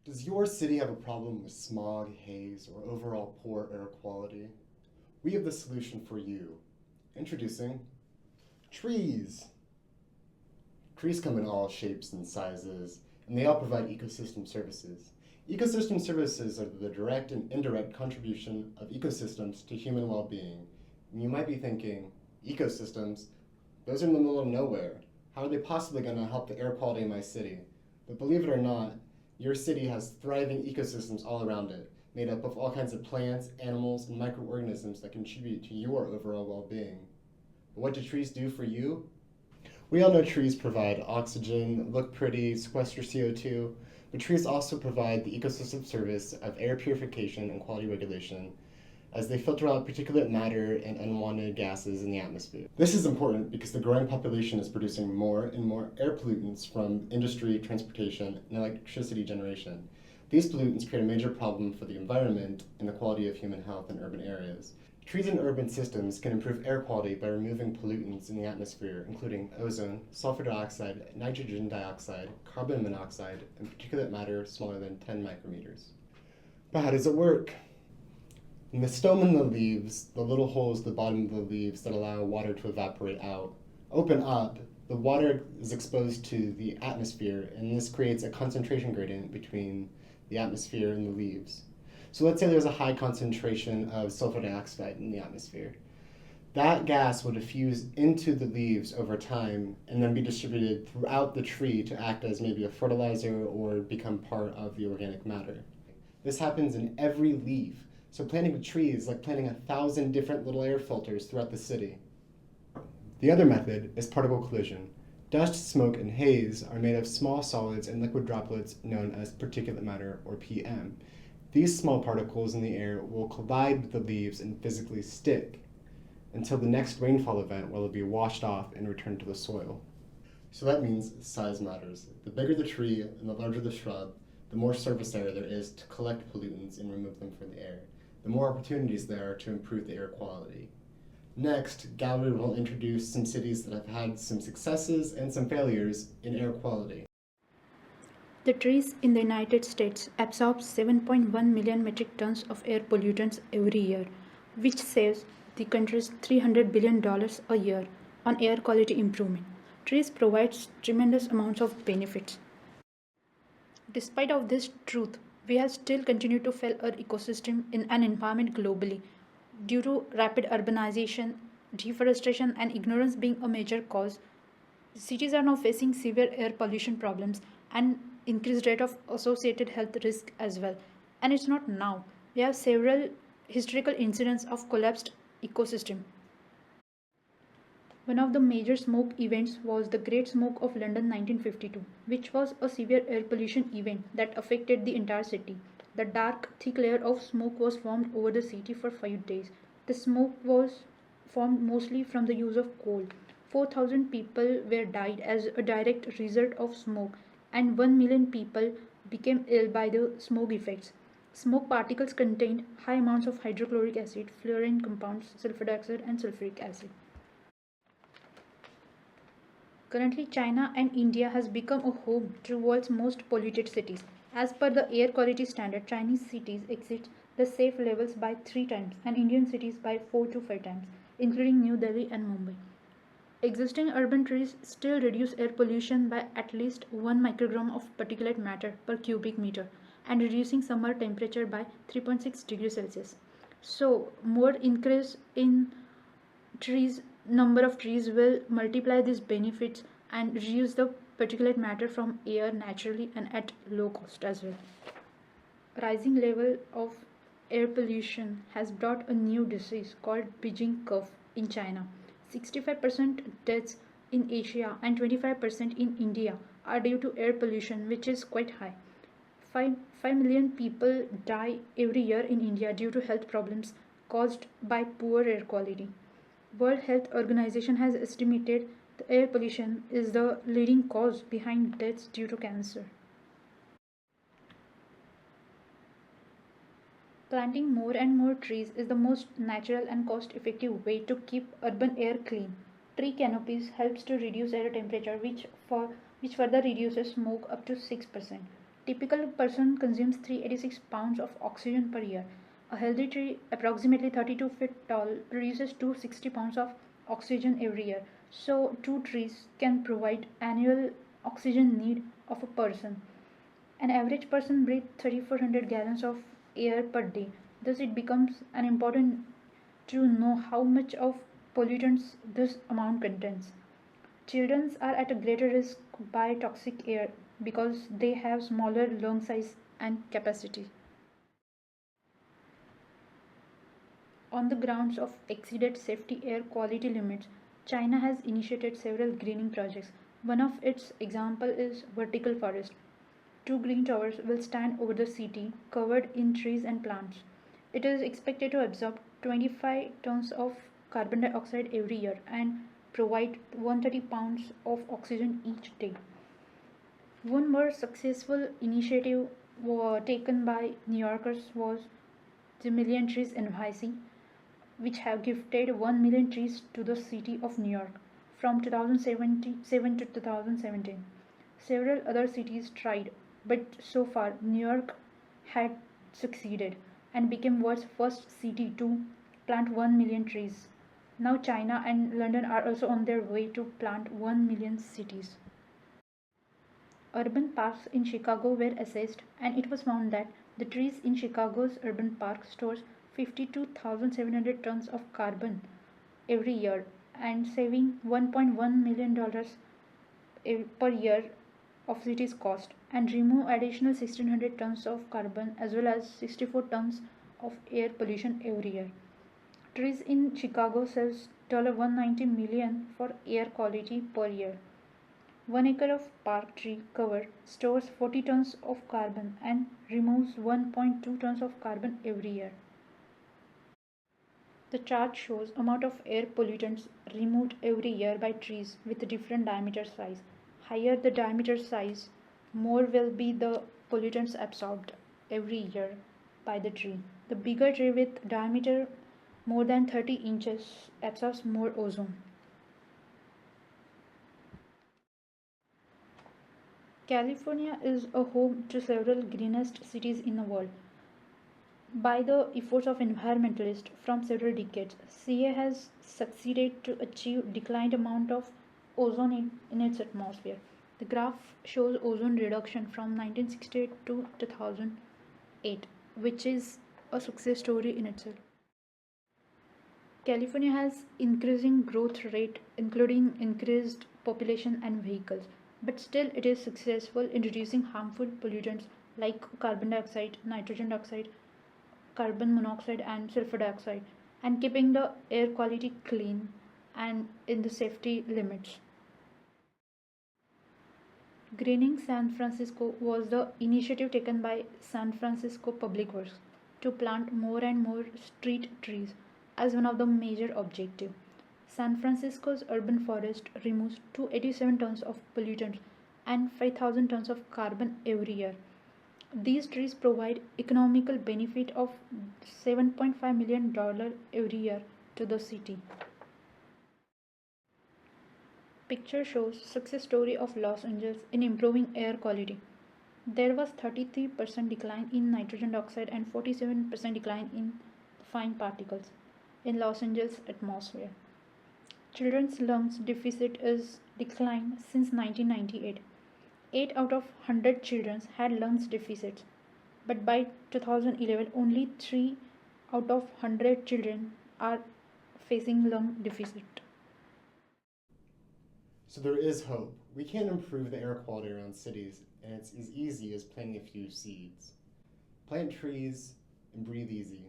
Does your city have a problem with smog, haze, or overall poor air quality? We have the solution for you. Introducing trees. Trees come in all shapes and sizes, and they all provide ecosystem services. Ecosystem services are the direct and indirect contribution of ecosystems to human well being. And you might be thinking, ecosystems? Those are in the middle of nowhere. How are they possibly going to help the air quality in my city? But believe it or not, your city has thriving ecosystems all around it, made up of all kinds of plants, animals, and microorganisms that contribute to your overall well being. But what do trees do for you? We all know trees provide oxygen, look pretty, sequester CO2, but trees also provide the ecosystem service of air purification and quality regulation as they filter out particulate matter and unwanted gases in the atmosphere. This is important because the growing population is producing more and more air pollutants from industry, transportation, and electricity generation. These pollutants create a major problem for the environment and the quality of human health in urban areas. Trees in urban systems can improve air quality by removing pollutants in the atmosphere, including ozone, sulfur dioxide, nitrogen dioxide, carbon monoxide, and particulate matter smaller than 10 micrometers. But how does it work? In the stome in the leaves, the little holes at the bottom of the leaves that allow water to evaporate out, open up, the water is exposed to the atmosphere, and this creates a concentration gradient between the atmosphere and the leaves. So let's say there's a high concentration of sulfur dioxide in the atmosphere. That gas will diffuse into the leaves over time and then be distributed throughout the tree to act as maybe a fertilizer or become part of the organic matter. This happens in every leaf. So planting a tree is like planting 1,000 different little air filters throughout the city. The other method is particle collision. Dust, smoke, and haze are made of small solids and liquid droplets known as particulate matter, or PM. These small particles in the air will collide with the leaves and physically stick until the next rainfall event where they'll be washed off and returned to the soil. So that means size matters. The bigger the tree and the larger the shrub, the more surface area there is to collect pollutants and remove them from the air. The more opportunities there are to improve the air quality. Next, Gallery will introduce some cities that have had some successes and some failures in air quality. The trees in the United States absorb 7.1 million metric tons of air pollutants every year, which saves the country's $300 billion a year on air quality improvement. Trees provide tremendous amounts of benefits. Despite of this truth, we have still continued to fail our ecosystem in an environment globally due to rapid urbanization, deforestation, and ignorance being a major cause. Cities are now facing severe air pollution problems and increased rate of associated health risk as well. And it's not now. We have several historical incidents of collapsed ecosystem. One of the major smoke events was the Great Smoke of London 1952, which was a severe air pollution event that affected the entire city. The dark, thick layer of smoke was formed over the city for 5 days. The smoke was formed mostly from the use of coal. 4,000 people were died as a direct result of smoke, and 1 million people became ill by the smoke effects. Smoke particles contained high amounts of hydrochloric acid, fluorine compounds, sulfur dioxide, and sulfuric acid. Currently, China and India has become a home to world's most polluted cities. As per the air quality standard, Chinese cities exceed the safe levels by 3 times and Indian cities by 4 to 5 times, including New Delhi and Mumbai. Existing urban trees still reduce air pollution by at least 1 microgram of particulate matter per cubic meter and reducing summer temperature by 3.6 degrees Celsius. So, more increase in trees number of trees will multiply these benefits and reduce the particulate matter from air naturally and at low cost as well. Rising level of air pollution has brought a new disease called Beijing curve in China. 65% deaths in Asia and 25% in India are due to air pollution, which is quite high. 5 million people die every year in India due to health problems caused by poor air quality. World Health Organization has estimated the air pollution is the leading cause behind deaths due to cancer. Planting more and more trees is the most natural and cost-effective way to keep urban air clean. Tree canopies helps to reduce air temperature which further reduces smoke up to 6%. Typical person consumes 386 pounds of oxygen per year. A healthy tree, approximately 32 feet tall, produces 260 pounds of oxygen every year. So, two trees can provide annual oxygen need of a person. An average person breathes 3,400 gallons of air per day. Thus, it becomes an important to know how much of pollutants this amount contains. Children are at a greater risk by toxic air because they have smaller lung size and capacity. On the grounds of exceeded safety air quality limits, China has initiated several greening projects. One of its examples is vertical forest. Two green towers will stand over the city, covered in trees and plants. It is expected to absorb 25 tons of carbon dioxide every year and provide 130 pounds of oxygen each day. One more successful initiative taken by New Yorkers was the Million Trees NYC, which have gifted 1 million trees to the city of New York from 2007 to 2017. Several other cities tried, but so far New York had succeeded and became world's first city to plant 1 million trees. Now China and London are also on their way to plant 1 million cities. Urban parks in Chicago were assessed, and it was found that the trees in Chicago's urban park stores 52,700 tons of carbon every year and saving $1.1 million per year of city's cost and remove additional 1600 tons of carbon as well as 64 tons of air pollution every year. Trees in Chicago sells $190 million for air quality per year. 1 acre of park tree cover stores 40 tons of carbon and removes 1.2 tons of carbon every year. The chart shows amount of air pollutants removed every year by trees with different diameter size. Higher the diameter size, more will be the pollutants absorbed every year by the tree. The bigger tree with diameter more than 30 inches absorbs more ozone. California is a home to several greenest cities in the world. By the efforts of environmentalists from several decades, CA has succeeded to achieve declined amount of ozone in its atmosphere. The graph shows ozone reduction from 1968 to 2008, which is a success story in itself. California has increasing growth rate including increased population and vehicles, but still it is successful in reducing harmful pollutants like carbon dioxide, nitrogen dioxide, carbon monoxide and sulfur dioxide and keeping the air quality clean and in the safety limits. Greening San Francisco was the initiative taken by San Francisco Public Works to plant more and more street trees as one of the major objectives. San Francisco's urban forest removes 287 tons of pollutants and 5,000 tons of carbon every year. These trees provide economical benefit of $7.5 million every year to the city. Picture shows success story of Los Angeles in improving air quality. There was 33% decline in nitrogen dioxide and 47% decline in fine particles in Los Angeles atmosphere. Children's lungs deficit is declined since 1998. 8 out of 100 children had lungs deficits, but by 2011 only 3 out of 100 children are facing lung deficit. So there is hope. We can improve the air quality around cities, and it's as easy as planting a few seeds. Plant trees and breathe easy.